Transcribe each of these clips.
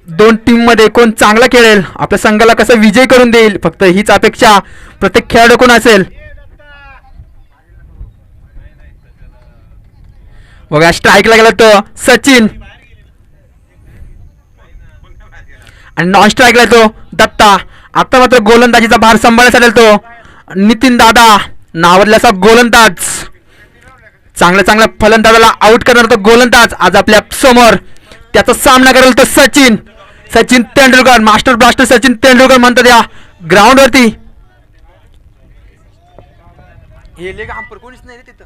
दोन टीम मध्ये कोण चांगला खेळेल, आपल्या संघाला कसा विजय करून देईल, फक्त हीच अपेक्षा प्रत्येक खेळाडूकडून असेल. बघा स्ट्राईकला गेला तो सचिन आणि नॉन स्ट्राईकला तो दत्ता. आता मात्र गोलंदाजीचा भार सांभाळण्यासाठी तो नितीन दादा नावाजला असा गोलंदाज. चांगल्या चांगल्या फलंदाजाला आउट करणार तो गोलंदाज आज आपल्या समोर. त्याचा सामना करेल तो सचिन तेंडुलकर, मास्टर ब्लास्टर सचिन तेंडुलकर म्हणतात या ग्राउंड वरती. हे लेग अंपर कोणीच नाही रे तिथं.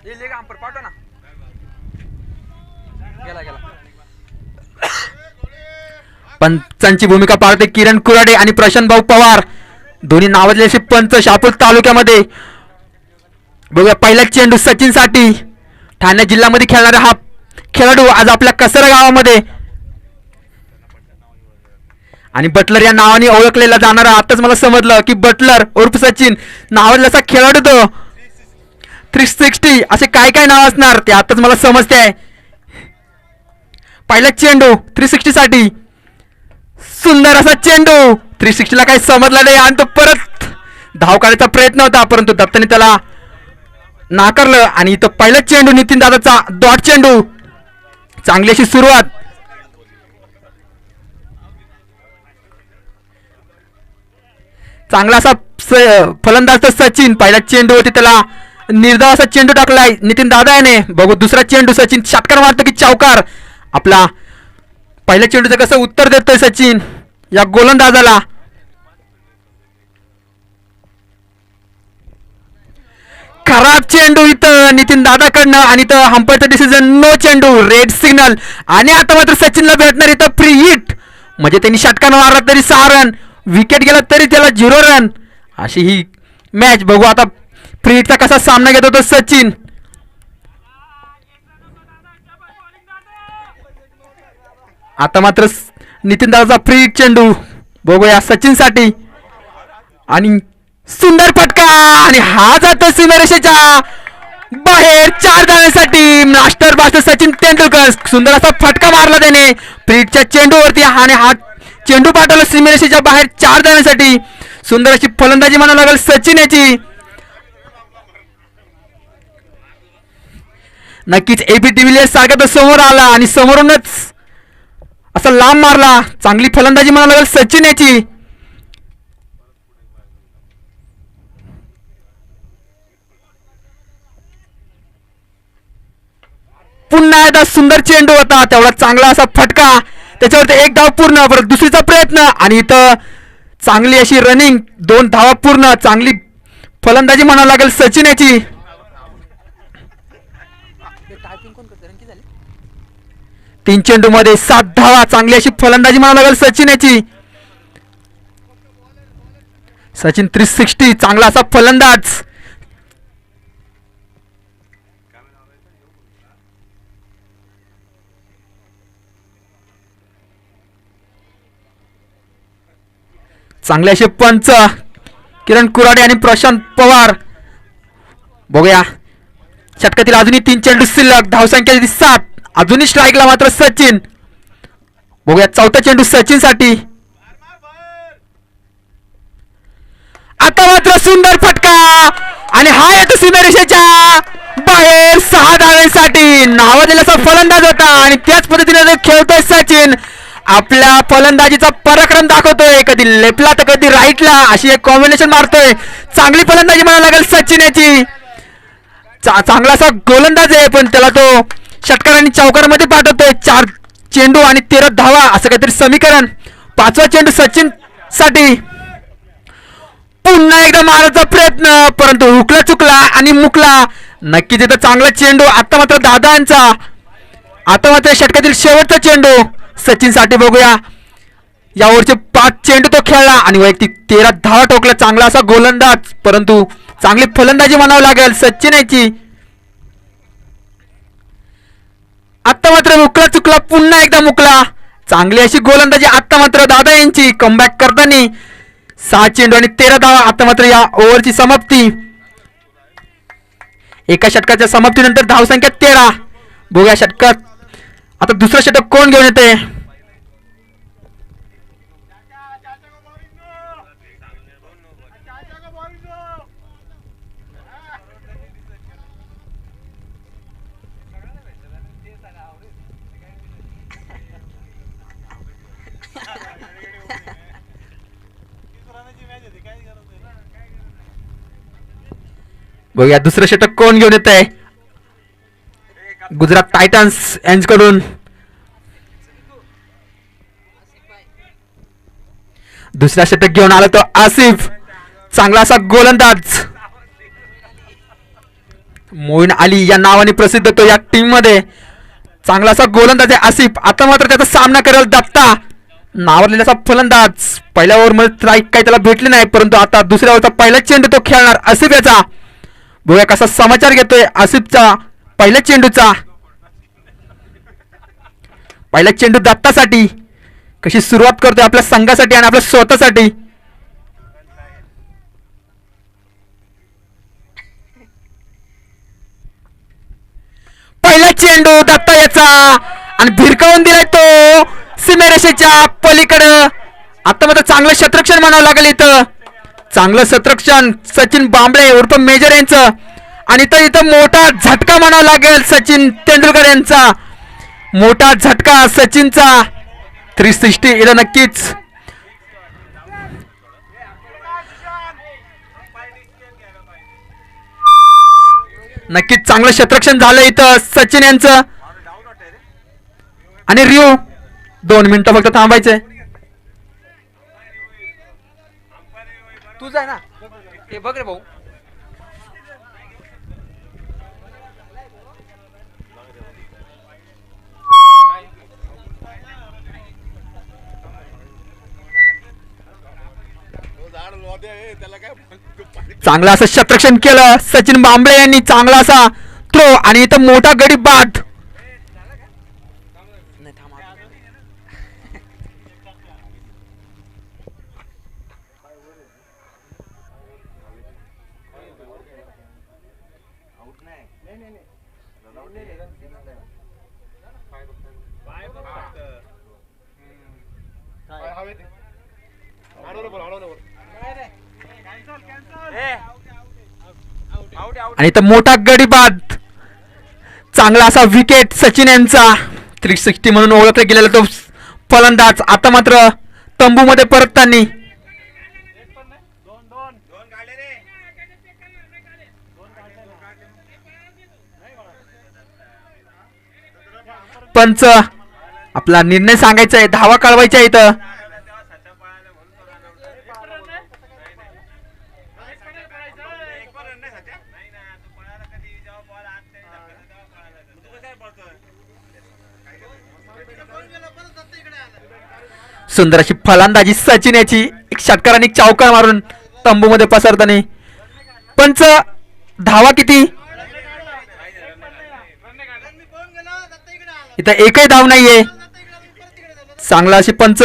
हे लेग अंपर पाठव ना. गेला पंचांची भूमिका पाळते किरण कुराडे आणि प्रशांत भाऊ पवार, दोन्ही नावाजलेले असे पंच शहापूर तालुक्यामध्ये. बघूया पहिला चेंडू सचिन साठी. ठाणे जिल्ह्यामध्ये खेळणारा हा खेळाडू आज आपल्या कसरा गावामध्ये आणि बटलर या नावाने ओळखलेला जाणारा. आताच मला समजलं की बटलर उर्फ सचिन नावाजलेला खेळाडू तो 360 असे काय काय नाव असणार ते आताच मला समजते आहे. पहिला चेंडू 360 साठी. सुंदर असा चेंडू 360 ला काही समजला नाही आणि तो परत धाव काढायचा प्रयत्न होता परंतु दत्ताने त्याला नाकारलं. आणि इथं पहिला चेंडू नितीन दादाचा डॉट चेंडू. चांगली अशी सुरुवात. चांगला असा फलंदाज तर सचिन. पहिला चेंडू होती त्याला निर्धाव असा चेंडू टाकलाय नितीन दादा याने. बघू दुसरा चेंडू सचिन षटकार मारतो की चौकार. आपला पहिल्या चेंडूचं कसं उत्तर देतोय सचिन या गोलंदाजाला. खराब चेंडू इथं नितीन दादाकडनं आणि इथं हंपायरचा डिसिजन नो चेंडू, रेड सिग्नल. आणि आता मात्र सचिनला भेटणार इथं फ्री हिट. म्हणजे त्यांनी षटकार मारला तरी 6 रन, विकेट गेला तरी त्याला 0 रन, अशी ही मॅच. बघू आता फ्री हिटचा कसा सामना घेत होतो सचिन. आता मात्र नितीन दादाचा फ्री हिट चेंडू. बघूया सचिन साठी आणि सुंदर फटका आणि हा जातो सीमारेषेच्या बाहेर 4 धावांसाठी. मास्टर ब्लास्टर सचिन तेंडुलकर सुंदर असा फटका मारला त्याने फ्री हिटच्या चेंडूवरती आणि हा चेंडू पाठवला सीमारेषेच्या बाहेर 4 धावांसाठी. सुंदर अशी फलंदाजी म्हणावं लागेल सचिन याची. नक्कीच एबी डिव्हिलियर्स सारखा तो समोर आला आणि समोरूनच असा लांब मारला. चांगली फलंदाजी म्हणावं लागेल सचिन याची. पुन्हा एकदा सुंदर चेंडू होता, तेवढा चांगला असा फटका, त्याच्यावरती 1 धाव पूर्ण. परत दुसरीचा प्रयत्न आणि इथं चांगली अशी रनिंग, 2 धावा पूर्ण. चांगली फलंदाजी म्हणावं लागेल सचिन याची. 3 चेंडू मध्ये 7 धावा. चांगली अशी फलंदाजी म्हणावं लागेल सचिन याची. सचिन 360 चांगला असा फलंदाज. चांगले असे पंच किरण कुराडे आणि प्रशांत पवार. बघूया षटकातील अजूनही 3 चेंडू शिल्लक, धावसंख्या 7. अजूनही स्ट्राईकला मात्र सचिन. बघूया चौथा चेंडू सचिन साठी. आता मात्र सुंदर फटका आणि हा येतो सीमारेषेच्या बाहेर 6 धावांसाठी. नावाजलेला असा फलंदाज होता आणि त्याच पद्धतीने खेळतोय सचिन. आपल्या फलंदाजीचा पराक्रम दाखवतोय, कधी लेफ्टला तर कधी राईटला अशी एक कॉम्बिनेशन मारतोय. चांगली फलंदाजी म्हणावं लागेल सचिन याची. चांगला असा गोलंदाज आहे पण त्याला तो षटकार आणि चौकारामध्ये पाठवतोय. 4 चेंडू आणि 13 धावा असं काहीतरी समीकरण. 5वा चेंडू सचिन साठी. पुन्हा एकदा मारायचा प्रयत्न परंतु हुकला चुकला आणि मुकला. नक्कीच इथं चांगला चेंडू. आता मात्र दादांचा. आता मात्र षटकातील शेवटचा चेंडू सचिन साठी. बघूया यावरचे 5 चेंडू तो खेळला आणि वैयक्तिक 13 धावा ठोकला. चांगला असा गोलंदाज परंतु चांगली फलंदाजी म्हणावं लागेल सचिन याची. आता मात्र मुकला चुकला, पुन्हा एकदा मुकला. चांगली अशी गोलंदाजी आता मात्र दादा यांची. कमबॅक करताना 6 चेंडू आणि 13 धावा. आता मात्र या ओव्हरची समाप्ती. एका षटकाच्या समाप्तीनंतर धावसंख्या 13. बघूया षटकात आता दुसरा षटक कोण घेऊन येते? बघूया दुसरं षटक कोण घेऊन येत आहे गुजरात टायटन्स यांच्याकडून. दुसरा षटक घेऊन आला तो आसिफ, चांगला असा गोलंदाज. मोईन अली या नावाने प्रसिद्ध तो या टीम मध्ये. चांगला असा गोलंदाज आहे आसिफ. आता मात्र त्याचा सामना करेल दत्ता, नावाजलेला असा फलंदाज. पहिल्या ओव्हरमध्ये स्ट्राईक काही त्याला भेटले नाही, परंतु आता दुसऱ्या ओव्हरचा पहिला चेंडू तो खेळणार आसिफ याचा. बघूया कसा समाचार घेतोय आसिफचा पहिल्या चेंडूचा. पहिला चेंडू दत्तासाठी. कशी सुरुवात करतोय आपल्या संघासाठी आणि आपल्या स्वतःसाठी. पहिला चेंडू दत्ता याचा आणि भिरकावून दिलाय तो सीमेरेषेच्या पलीकडं. आता मात्र चांगलं शतरक्षण म्हणावं लागेल इथं. चांगलं शतरक्षण सचिन बांबळे उर्फ मेजर यांचं. आणि इथं मोठा झटका म्हणावा लागेल सचिन तेंडुलकर यांचा. मोठा झटका सचिनचा. 360 इथं नक्कीच. नक्कीच चांगलं शतरक्षण झालं इथं सचिन यांचं. आणि रिओ 2 मिनिटं फक्त थांबायचे. तुझं आहे ना हे बघ रे भाऊ. चांगलं असं शतरक्षण केलं सचिन बांबळे यांनी. चांगला असा थ्रो आणि इथं मोठा गडी बाद. आणि इथं मोठा गडी बाद. चांगला असा विकेट सचिन यांचा. 360 म्हणून ओळखला गेलेला तो फलंदाज आता मात्र तंबू मध्ये परतताना. पंच आपला निर्णय सांगायचा आहे, धावा कळवायच्या इथं. सुंदर अशी फलंदाजी सचिन याची. एक षटकार आणि चौकार मारून तंबू मध्ये पसरताना. पंच धावा किती? इथं एकही धाव नाहीये. चांगला अशी पंच.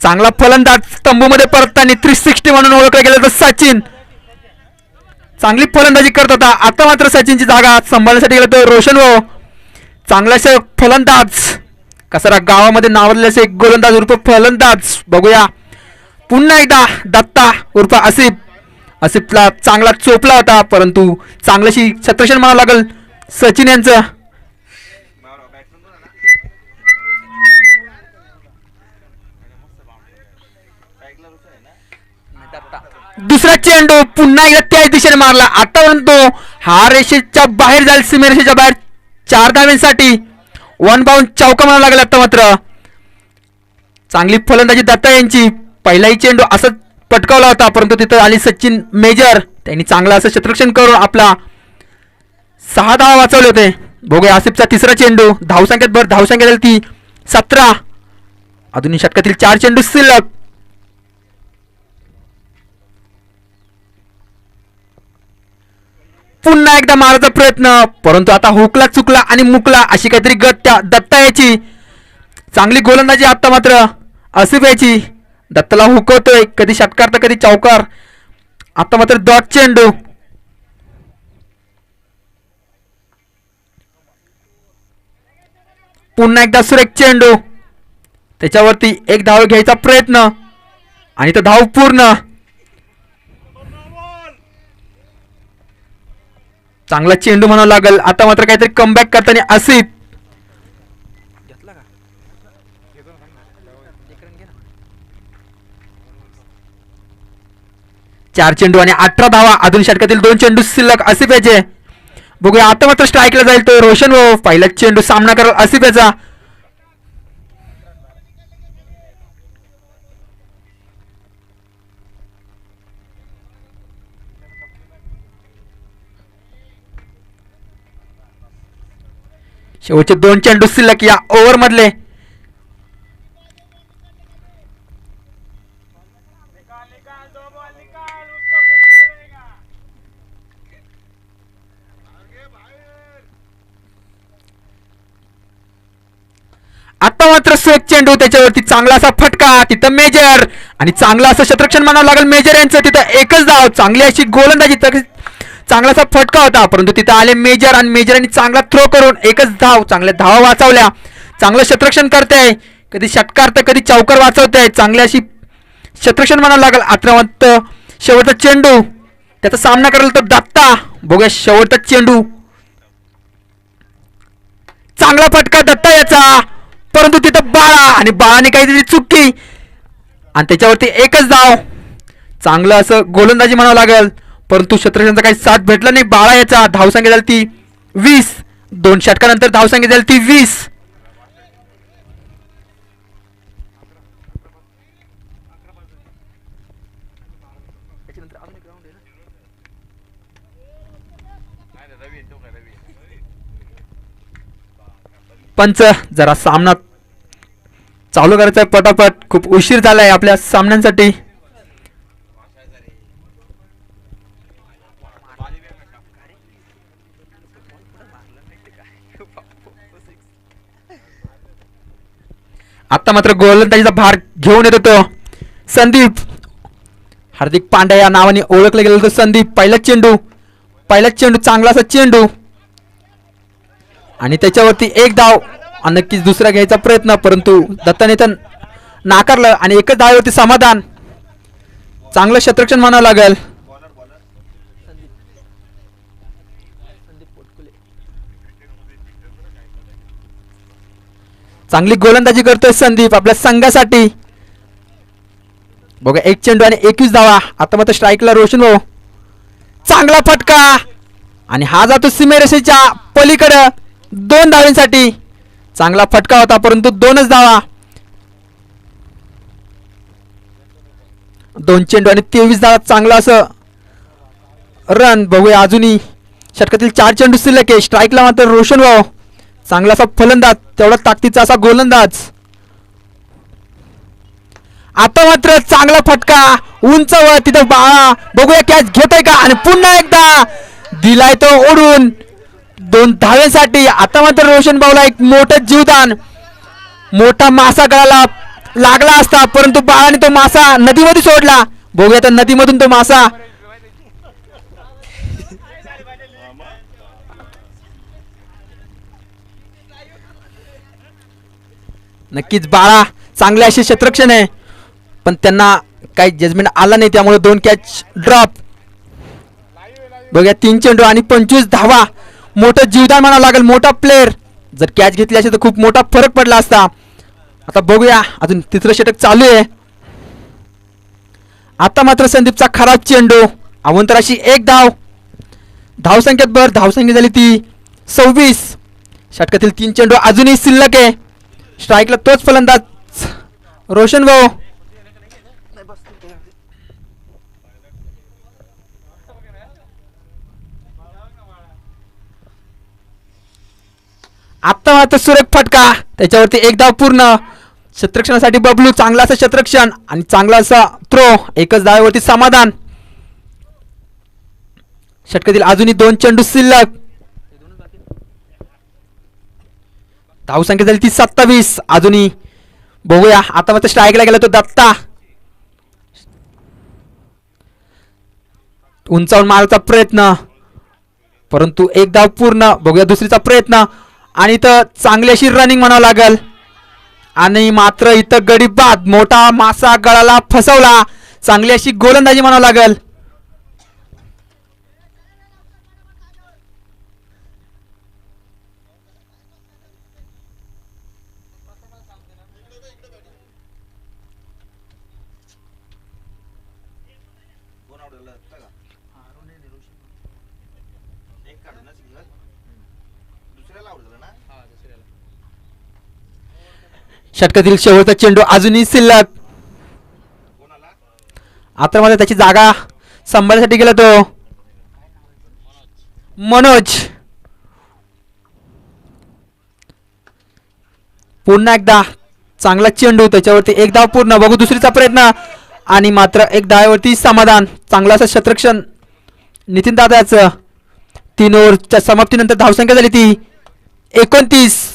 चांगला फलंदाज तंबू मध्ये परतताना 360 म्हणून ओळखला गेला तर सचिन. चांगली फलंदाजी करत होता. आता मात्र सचिनची जागा सांभाळण्यासाठी गेला तो रोशन हो. चांगलाशा फलंदाज. कसरा गावामध्ये नावाजलेले असे एक गोलंदाज उर्फ फलंदाज. बघूया पुन्हा एकदा दत्ता उर्फ आसिफ. आसिफला चांगला चोपला होता, परंतु चांगल्याशी छत्रक्षण म्हणावं लागेल सचिन यांचं. दुसरा चेंडू पुन्हा एकदा त्याच दिशेने मारला. आतापर्यंत हा रेषेच्या बाहेर जाईल, सीमेरेषेच्या बाहेर 4 धावांसाठी 1 बाउंड चौका म्हणावं लागेल. आता मात्र चांगली फलंदाजी दत्ता यांची. पहिलाही चेंडू असं पटकावला होता, परंतु तिथं आली सचिन मेजर. त्यांनी चांगला असं क्षेत्ररक्षण करून आपला 6 धावा वाचवले होते. बघूया आसिफचा तिसरा चेंडू. धावसंख्येत भर धावसंख्या झाली ती 17. आधुनिक षटकातील 4 चेंडू शिल्लक. पुन्हा एकदा मारायचा प्रयत्न, परंतु आता हुकला चुकला आणि मुकला अशी काहीतरी गत त्या दत्ता याची. चांगली गोलंदाजी आता मात्र आसिफ याची. दत्ताला हुकवतोय, कधी षटकार तर कधी चौकार. आता मात्र डॉट चेंडू. पुन्हा एकदा सुरेख चेंडू, त्याच्यावरती एक धाव घ्यायचा प्रयत्न आणि तो धाव पूर्ण. चांगला चेंडू म्हणावं लागेल. आता मात्र काहीतरी कमबॅक करताना आसिफ. 4 चेंडू आणि 18 धावा. अजून षटकातील 2 चेंडू शिल्लक आसिफ याचे. बघूया आता मात्र स्ट्राईकला जाईल तो रोशन भाऊ. पहिला चेंडू सामना करेल आसिफ याचा. शेवटचे 2 चेंडू शिल्लक या ओव्हर मधले. आता मात्र सुरेख चेंडू, त्याच्यावरती चांगला असा फटका. तिथं मेजर आणि चांगला असं क्षेत्ररक्षण म्हणावं लागेल मेजर यांचं. तिथं एकच धाव. चांगली अशी गोलंदाजी, चांगला असा फटका होता परंतु तिथं आले मेजर आणि मेजरांनी चांगला थ्रो करून एकच धाव. चांगल्या धावा वाचवल्या. चांगलं क्षेत्ररक्षण करते, कधी षटकार तर कधी चौकार वाचवते. चांगली अशी क्षेत्ररक्षण म्हणावं लागेल. आत्रवंत शेवटचा चेंडू, त्याचा सामना करेल तो दत्ता. बघूया शेवटचा चेंडू, चांगला फटका दत्ता याचा परंतु तिथं बाळा आणि बाळाने काहीतरी चुकी आणि त्याच्यावरती एकच धाव. चांगलं असं गोलंदाजी म्हणावं लागेल परंतु क्षेत्ररक्षणाचा काही साथ भेटला नाही. बाळा याचा धावसंख्या झाली ती 20. 2 षटकानंतर धावसंख्या झाली ती 20. पंच जरा सामना चालू करायचा आहे पटापट. खूप उशीर झालाय आपल्या सामन्यांसाठी. आता मात्र गोलंदाजीचा भार घेऊन येतो तो संदीप. हार्दिक पांड्या या नावाने ओळखलं गेलं तो संदीप. पहिलाच चेंडू चांगला असा चेंडू आणि त्याच्यावरती एक धाव. नक्कीच दुसरा घ्यायचा प्रयत्न परंतु दत्ताने तर नाकारलं आणि एकच धावेवरती समाधान. चांगलं क्षेत्ररक्षण म्हणावं लागेल. चांगली गोलंदाजी करतोय संदीप आपल्या संघासाठी. बघा 1 चेंडू आणि 21 धावा. आता मात्र स्ट्राईकला रोशन भाऊ. चांगला फटका आणि हा जातो सीमेरेषेच्या पलीकडे 2 धावांसाठी. चांगला फटका होता परंतु 2च धावा. 2 चेंडू आणि 23 धावा. चांगला असं रन. बघूया अजूनही षटकातील 4 चेंडू शिल्लक आहे. स्ट्राईकला मात्र रोशन भाऊ. चांगला असा फलंदाज, तेवढा ताकदीचा असा गोलंदाज. आता मात्र चांगला फटका उंचवर. तिथं बाळा बघूया कॅच घेतोय का आणि पुन्हा एकदा दिलाय तो ओढून 2 धावेसाठी. आता मात्र रोशन भाऊला एक मोठं जीवदान. मोठा मासा गळाला लागला असता परंतु बाळाने तो मासा नदीमध्ये सोडला. बघूया तर नदीमधून तो मासा नक्कीच बाळा चांगले असे क्षेत्ररक्षण आहे पण त्यांना काही जजमेंट आला नाही त्यामुळे 2 कॅच ड्रॉप. बघूया 3 चेंडू आणि 25 धावा. मोठं जीवदान म्हणावं लागेल. मोठा प्लेअर. जर कॅच घेतली असेल तर खूप मोठा फरक पडला असता. आता बघूया अजून तिसरं षटक चालू आहे. आता मात्र संदीपचा खराब चेंडू. अवंतराशी एक धाव. धावसंख्येत भर. धावसंख्या झाली ती 26. षटकातील 3 चेंडू अजूनही शिल्लक आहे. स्ट्राईकला तोच फलंदाज रोशन भाऊ. आता मात्र सुरेख फटका. त्याच्यावरती एक धाव पूर्ण. क्षेत्ररक्षणासाठी बबलू. चांगला असं क्षेत्ररक्षण आणि चांगला असा थ्रो. एकच धावेवरती समाधान. षटकातील अजूनही 2 चेंडू शिल्लक. धावसंख्या झाली ती 27. अजूनही बघूया आता मात्र स्ट्राईकला गेला तो दत्ता. उंचावून मारायचा प्रयत्न परंतु एक धाव पूर्ण. बघूया दुसरीचा प्रयत्न आणि इथं चांगली अशी रनिंग म्हणावं लागल. आणि मात्र इथं गडी बाद, मोठा मासा गळाला फसवला. चांगली अशी गोलंदाजी म्हणावं लागल. षटकातील शेवटचा चेंडू अजूनही शिल्लक. आता मध्ये त्याची जागा सांभाळण्यासाठी गेला तो मनोज. पुन्हा एकदा चांगला चेंडू, त्याच्यावरती एक धाव पूर्ण. बघू दुसरीचा प्रयत्न आणि मात्र एक धावेवरती समाधान. चांगला असं क्षेत्ररक्षण नितीन दादाचं. 3 ओव्हरच्या समाप्तीनंतर धावसंख्या झाली ती 29.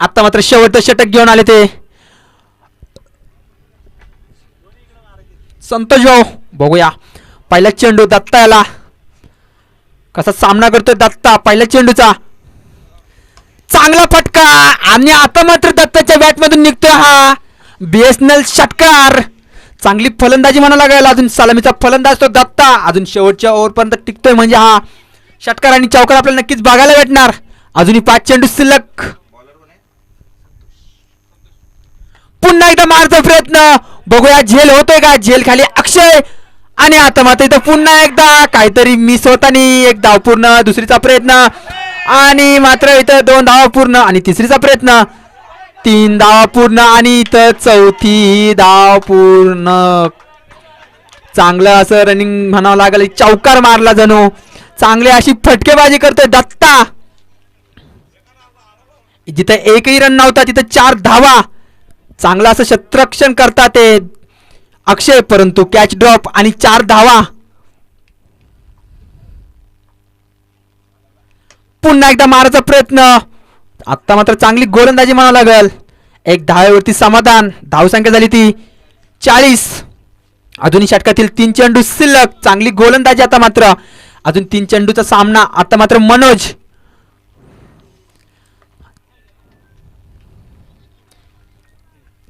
आता मात्र शेवटचं षटक घेऊन आले ते संतोष भाऊ. बघूया पहिला चेंडू दत्ता, याला कसा सामना करतोय दत्ता. पहिल्या चेंडूचा चांगला फटका आणि आता मात्र दत्ताच्या बॅटमधून निघतोय हा BSNL षटकार. चांगली फलंदाजी म्हणायला लागेल. अजून सलामीचा फलंदाज तो दत्ता अजून शेवटच्या ओव्हरपर्यंत टिकतोय, म्हणजे हा षटकार आणि चौकार आपल्याला नक्कीच बघायला भेटणार. अजूनही 5 चेंडू शिल्लक. पुन्हा एकदा मारचा प्रयत्न, बघूया झेल होतोय का. झेल खाली अक्षय आणि आता मात्र इथं पुन्हा एकदा काहीतरी मिस होताना एक धाव पूर्ण. दुसरीचा प्रयत्न आणि मात्र इथं 2 धावा पूर्ण आणि तिसरीचा प्रयत्न 3 धावा पूर्ण आणि इथं चौथी धाव पूर्ण. चांगलं असं रनिंग म्हणावं लागेल. चौकार मारला जणू. चांगली अशी फटकेबाजी करतोय दत्ता. जिथं एकही रन नव्हता तिथं 4 धावा. चांगलं असं क्षेत्ररक्षण करतात ते अक्षय, परंतु कॅच ड्रॉप आणि 4 धावा. पुन्हा एकदा मारायचा प्रयत्न. आता मात्र चांगली गोलंदाजी म्हणावं लागेल. एक धावेवरती समाधान. धावसंख्या झाली ती 40. अजूनही षटकातील 3 चेंडू शिल्लक. चांगली गोलंदाजी आता मात्र. अजून 3 चेंडूचा सामना. आता मात्र मनोज.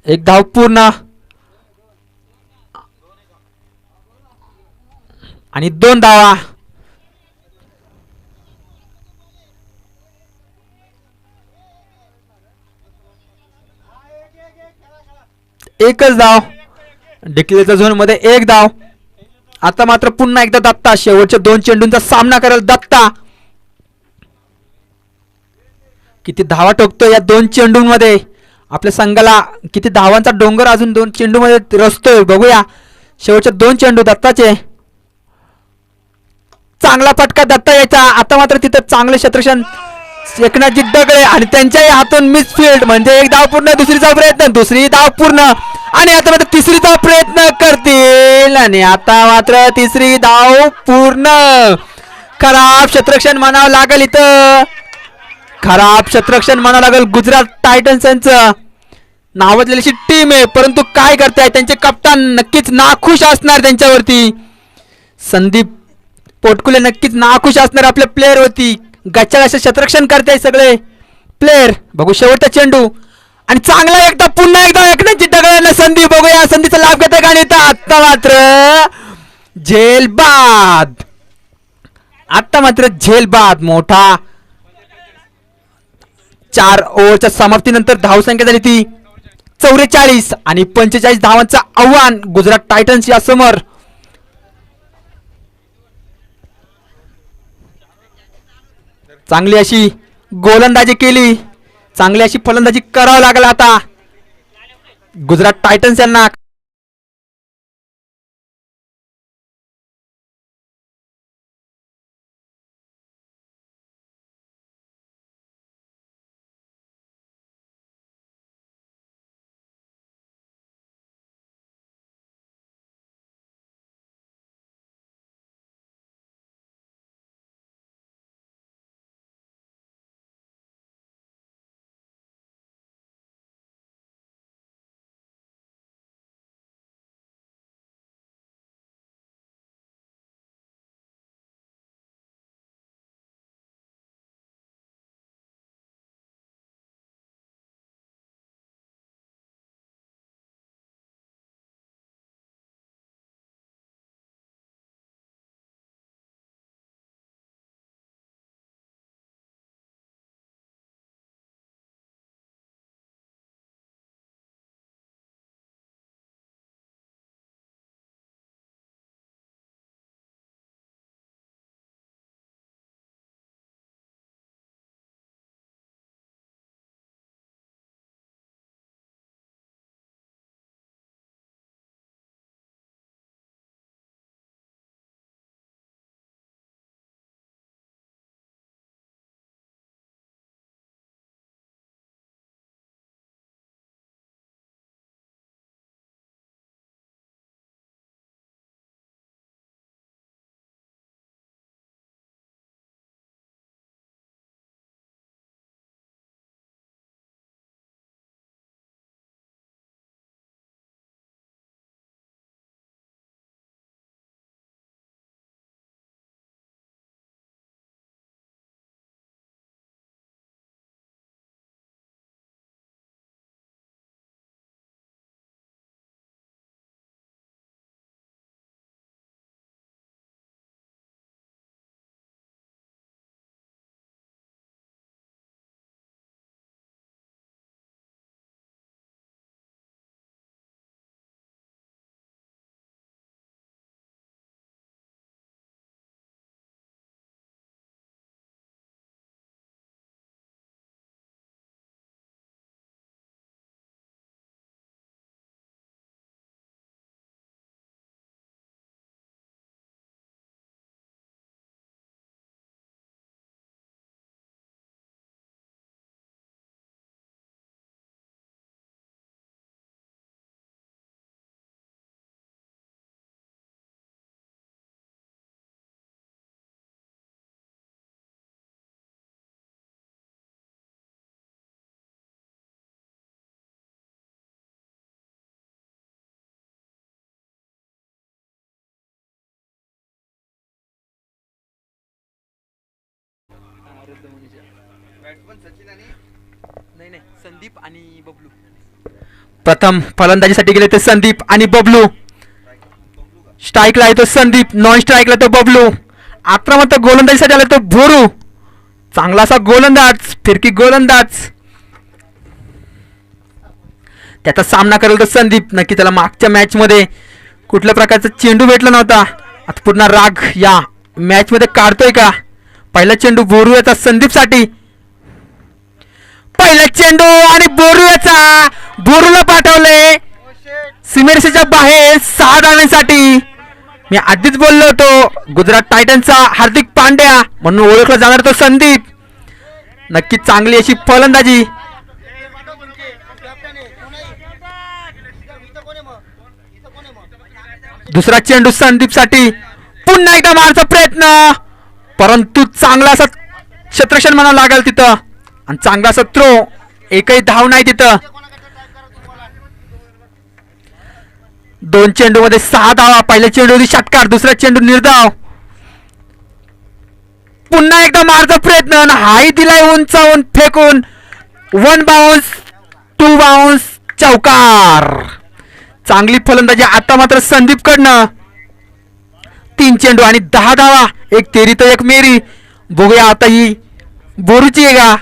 एक धाव पूर्ण आणि 2 धावा. एकच धाव. डिक्लेअरच्या झोन मध्ये 1 धाव. आता मात्र पुन्हा एकदा दत्ता शेवटच्या 2 चेंडूंचा सामना करेल. दत्ता किती धावा ठोकतोय या 2 चेंडूंमध्ये. आपल्या संघाला किती धावांचा डोंगर अजून 2 चेंडूमध्ये रचतोय. बघूया शेवटचे 2 चेंडू दत्ताचे. चांगला फटका दत्ता यायचा. आता मात्र तिथं चांगले क्षेत्ररक्षण एकनाथजी दगडे आणि त्यांच्याही हातून मिसफील्ड, म्हणजे एक धाव पूर्ण. दुसरीचा प्रयत्न, दुसरी धाव पूर्ण आणि आता मात्र तिसरीचा प्रयत्न करतील आणि आता मात्र तिसरी धाव पूर्ण. खराब क्षेत्ररक्षण म्हणावं लागेल इथं. खराब क्षेत्ररक्षण म्हणावं लागेल. गुजरात टायटन्सचं नावाजलेली अशी टीम आहे, परंतु काय करताय त्यांचे कप्तान नक्कीच नाखुश असणार त्यांच्यावरती. संदीप पोटकुले नक्कीच नाखुश असणार आपल्या प्लेअर वरती. गच्चा असं क्षेत्ररक्षण करताय सगळे प्लेअर. बघू शेवटचा चेंडू आणि चांगला एकदा पुन्हा एकदा एकनाथजी दगडांना संधी. बघूया संधीचा लाभ घेते का. आता मात्र झेल बाद. आता मात्र झेल बाद. मोठा 4 ओव्हरच्या समाप्तीनंतर धावसंख्या झाली ती 44 आणि 45 धावांचं आव्हान गुजरात टायटन्स या समोर. चांगली अशी गोलंदाजी केली. चांगली अशी फलंदाजी करावं लागला आता गुजरात टायटन्स यांना. नाही नाही, संदीप आणि बबलू. प्रथम फलंदाजीसाठी गेले ते संदीप आणि बबलू. स्ट्राईकला येतो संदीप, नॉन स्ट्राईकला तो बबलू. आक्रमक गोलंदाजीसाठी आला तो भोरू. चांगला असा गोलंदाज, फिरकी गोलंदाज. त्याचा सामना करेल तो संदीप. नक्की त्याला मागच्या मॅच मध्ये कुठल्या प्रकारचा चेंडू भेटला नव्हता. आता पुन्हा राग या मॅच मध्ये काढतोय का? पहिला चेंडू बोरुयाचा संदीप साठी. पहिला चेंडू आणि बोरुयाचा. बोरूला पाठवले सीमेरेषेच्या बाहेर 6 धावांसाठी. मी आधीच बोललो होतो गुजरात टायटन्सचा हार्दिक पांड्या म्हणून ओळखला जाणार तो संदीप. नक्की चांगली अशी फलंदाजी. दुसरा चेंडू संदीप साठी. पुन्हा एकदा मारचा प्रयत्न, परंतु चांगला असा क्षेत्ररक्षण म्हणावं लागेल तिथं. आणि चांगला असा थ्रो, एकही धाव नाही तिथं. 2 चेंडू मध्ये 6 धावा. पहिल्या चेंडू षटकार, दुसरा चेंडू निर्धाव. पुन्हा एकदा मारचा प्रयत्न, हाही दिलाय उंचावून फेकून. 1 बाउन्स, 2 बाउन्स, चौकार. चांगली फलंदाजी आता मात्र संदीप कडनं. 3 चेंडू आणि 10 धावा. एक तेरी तर एक मेरी. बघूया आता ही बोरूची आहे का?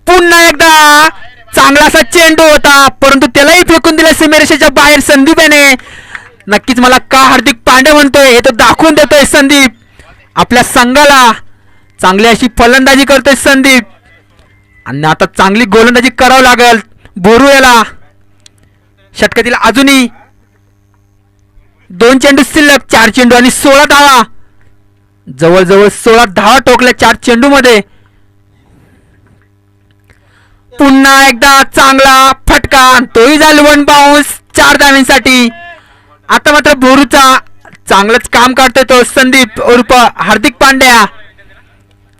पुन्हा एकदा चांगला असा चेंडू होता, परंतु त्यालाही फेकून दिला सीमेरेषेच्या बाहेर संदीप याने. नक्कीच मला का हार्दिक पांड्या म्हणतोय हे तो दाखवून देतोय संदीप आपल्या संघाला. चांगली अशी फलंदाजी करतोय संदीप. आणि आता चांगली गोलंदाजी करावं लागेल बोरू याला. षटकातील अजूनही 2 चेंडू शिल्लक. 4 चेंडू आणि 16 धावा. जवळजवळ 16 धावा टोकल्या 4 चेंडू मध्ये. पुन्हा एकदा चांगला फटका, तोही झाला 1 बाउन्स, 4 धावांसाठी. आता मात्र बोरूचा चांगलंच काम करतोय तो संदीप उर्फ हार्दिक पांड्या.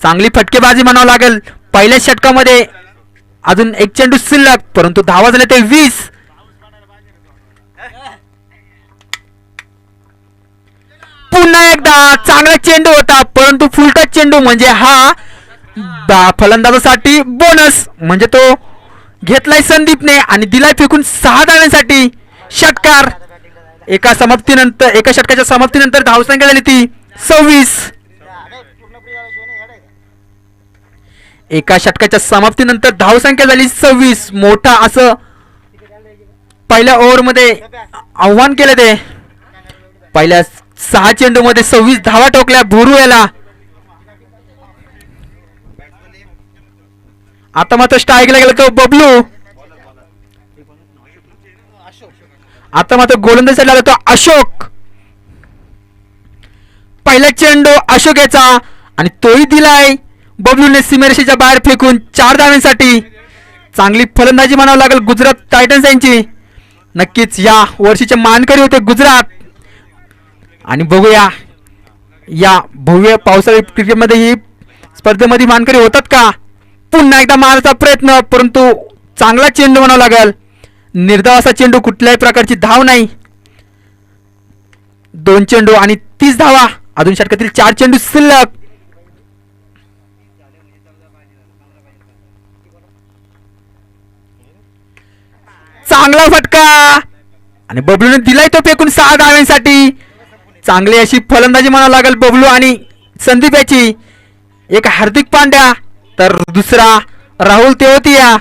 चांगली फटकेबाजी म्हणावं लागेल. पहिल्या षटकामध्ये अजून 1 चेंडू शिल्लक, परंतु धावा झाले ते 20. पुन्हा एकदा चांगला चेंडू होता, परंतु फुलटच चेंडू म्हणजे हा फलंदाजासाठी बोनस. म्हणजे तो घेतलाय संदीपने आणि दिलाय फेकून 6 धावांसाठी. षटकार. एका षटकाच्या समाप्तीनंतर धावसंख्या झाली ती 26. एका षटकाच्या समाप्तीनंतर धावसंख्या झाली 26. मोठा असं पहिल्या ओव्हर मध्ये आव्हान केलं ते. पहिल्या 6 चेंडू मध्ये 26 धावा टोकल्या बोरू याला. आता मात्र स्ट्राईकला गेला तो बबलू. आता मात्र गोलंदाजीसाठी आला तो अशोक. पहिला चेंडू अशोक याचा आणि तोही दिलाय बबलूने सीमेरेषेच्या बाहेर फेकून 4 धावांसाठी. चांगली फलंदाजी म्हणावं लागेल गुजरात टायटन्स यांची. नक्कीच या वर्षीचे मानकरी होते गुजरात. आणि बघूया या भव्य पावसाळी क्रिकेटमध्ये ही स्पर्धेमध्ये मानकरी होतात का? पुन्हा एकदा मारण्याचा प्रयत्न, परंतु चांगला चेंडू म्हणावा लागेल. निर्धाव असा चेंडू, कुठल्याही प्रकारची धाव नाही. 2 चेंडू आणि 30 धावा. अजून षटकातील 4 चेंडू शिल्लक. चांगला फटका आणि बबलूने दिलाय तो फेकून 6 धावांसाठी. चांगली अशी फलंदाजी म्हणावं लागेल बबलू आणि संदीप याची. एक हार्दिक पांड्या तर दुसरा राहुल तेवतिया.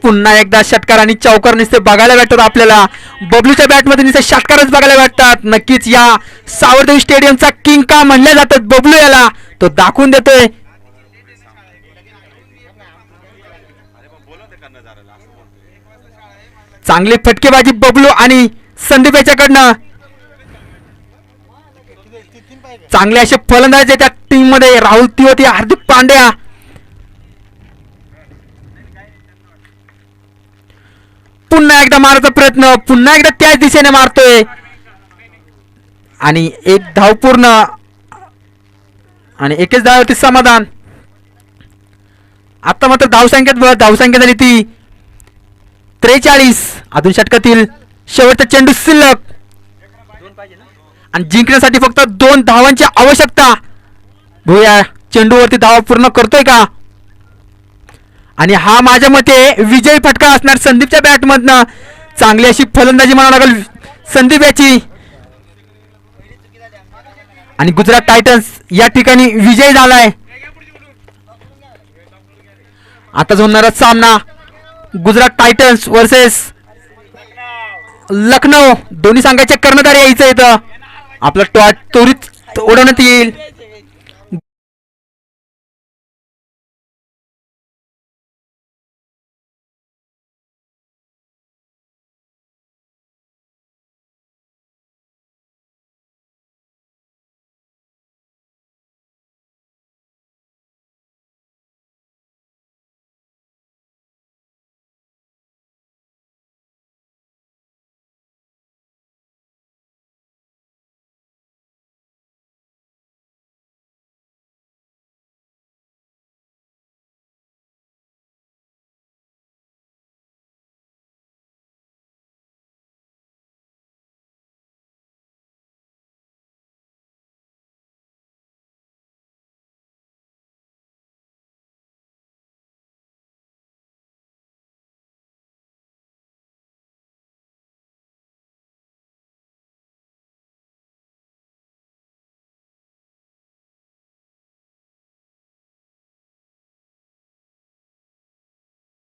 पुन्हा एकदा षटकार आणि चौकार नुसते बघायला भेटतात आपल्याला. बबलूच्या बॅटमध्ये नुसते षटकारच बघायला भेटतात. नक्कीच या सावरदेवी स्टेडियमचा किंग का म्हणल्या जातात बबलू याला. तो दाखवून देतोय. चांगली फटकेबाजी बबलू आणि संदीप याच्याकडनं. चांगले असे फलंदाज त्या टीम मध्ये राहुल तेवतिया, हार्दिक पांड्या. पुन्हा एकदा मारायचा प्रयत्न, पुन्हा एकदा त्याच दिशेने मारतोय. आणि एक धाव पूर्ण आणि एकच धावावरती समाधान. आता मात्र धावसंख्या झाली ती 43. अजून षटकातील शेवटचा चेंडू शिल्लक दोन पाहिजे ना. आणि जिंकण्यासाठी फक्त 2 धावांची आवश्यकता. भूया चेंडूवरती धावा पूर्ण करतोय का? आणि हा माझ्या मते विजयी फटका असणार संदीपच्या बॅटमधनं. चांगली अशी फलंदाजी म्हणावं लागेल संदीप याची. आणि गुजरात टायटन्स या ठिकाणी विजयी झालाय. आता होणारा सामना गुजरात टायटन्स वर्सेस लखनौ. दोन्ही संघाचे कर्णधार यायचं इथं. आपला त्वरित उडवण्यात येईल.